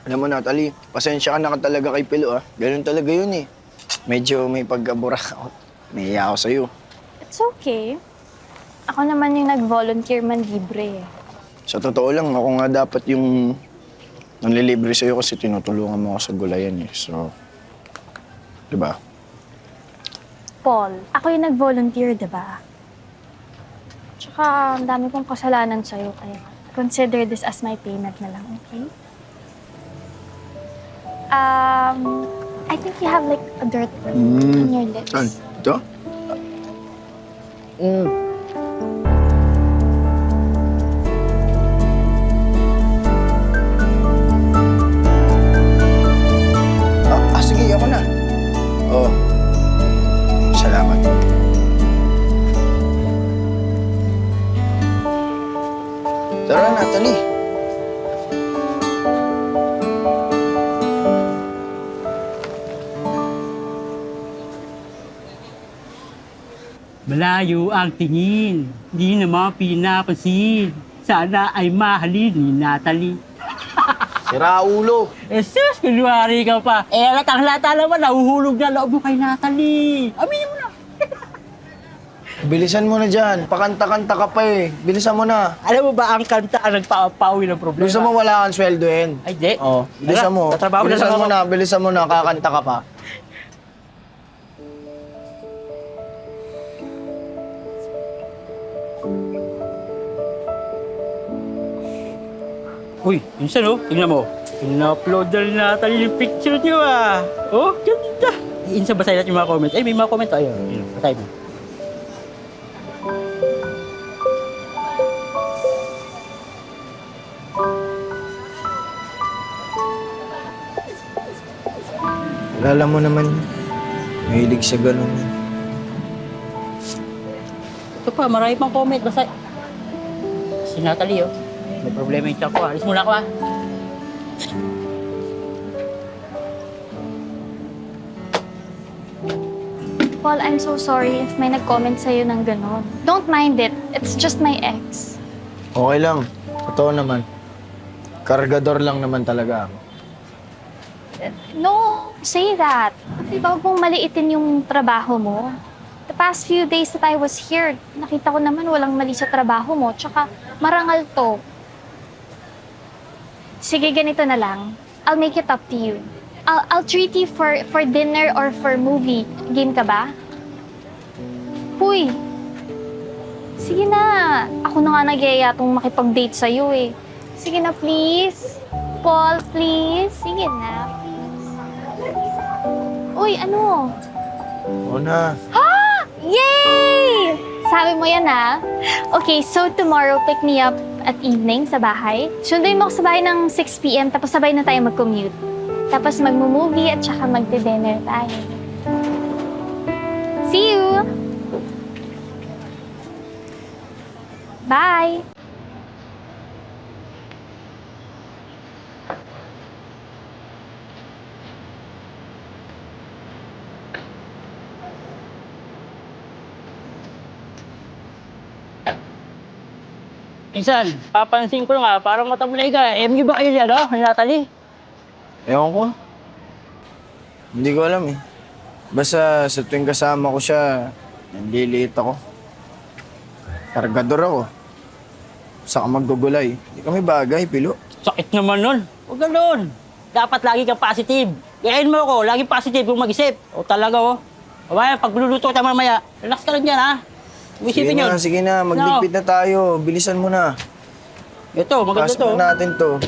Alam mo, Natalie, pasensya ka na ka talaga kay Pilo, ah. Ganun talaga yun, eh. Medyo may pagkabura ako. Nahiya ako sa'yo. It's okay. Ako naman yung nag-volunteer man libre eh. Sa totoo lang, ako nga dapat yung nanlilibre sa'yo kasi tinutulungan mo ako sa gulayan, eh. So, di ba? Paul, ako yung nag-volunteer, diba? Tsaka, ang dami kong kasalanan sa'yo, kaya consider this as my payment na lang, okay? I think you have like a dirt on your lips. Saan? Ito? Sige, ako na. Oh. Salamat. Tara, Natalie. Malayo ang tingin, di naman pinapansin. Sana ay mahalin ni Natalie. Sira ulo. Sus, kunwari ka pa. Ang lata naman, nahuhulog na loob mo kay Natalie. Aminin mo na. Bilisan mo na dyan. Pakanta-kanta ka pa eh. Bilisan mo na. Alam mo ba ang kanta ang nagpapawi ng problema? Bilisan mo wala kang sweldohin. Ay, di. Oh, bilisan mo. Tatrabaho na Bilisan lang mo ako. na, bilisan mo na. Kakanta ka pa. Uy, minsan oh, tingnan mo. In-upload na rin Natalie yung picture niyo ah. Oh, ganda. Insa basahin natin yung mga comments. Ay, may mga comment. Ayun, basahin mo. Alala mo naman, mahilig sa ganun. Ito pa, marami pang comment. Basta, si Natalie, oh. May problema yung tiyak ko, ah. Alis muna ako, ah. Paul, I'm so sorry if may nag-comment sa'yo ng ganon. Don't mind it. It's just my ex. Okay lang. Totoo naman. Kargador lang naman talaga ako. No, say that. Di ba, huwag mong maliitin yung trabaho mo? The past few days that I was here, nakita ko naman walang mali sa trabaho mo. Tsaka, marangal to. Sige, ganito na lang. I'll make it up to you. I'll treat you for dinner or for movie. Game ka ba? Huy! Sige na. Ako na nga nagyaya itong makipag-date sa'yo eh. Sige na, please. Paul, please. Sige na, please. Uy, ano? Oo na. Yay! Sabi mo yan, ha? Okay, so tomorrow, pick me up at evening sa bahay. Sunduin mo ako sa bahay ng 6 p.m. tapos sabay na tayo mag-commute. Tapos mag-movie at saka mag-dinner tayo. See you! Bye! Minsan, papansin ko nga, parang matamlay ka. MU ba kayo niya, no? Ni Natalie? Ewan ko. Hindi ko alam eh. Basta sa tuwing kasama ko siya, nandiliit ako. Kargador ako. Saka maggugulay. Hindi kami bagay, Pilo. Sakit naman nun. Huwag ganun. Dapat lagi kang positive. Kayain mo ako, lagi positive kung mag-isip. O talaga, oh. O ba, pag luluto ka mamaya, relax ka lang dyan, ha? Isipin yun. Sige na. Magligpit na tayo. Bilisan mo na. Ito, maganda Pasok to. na natin to.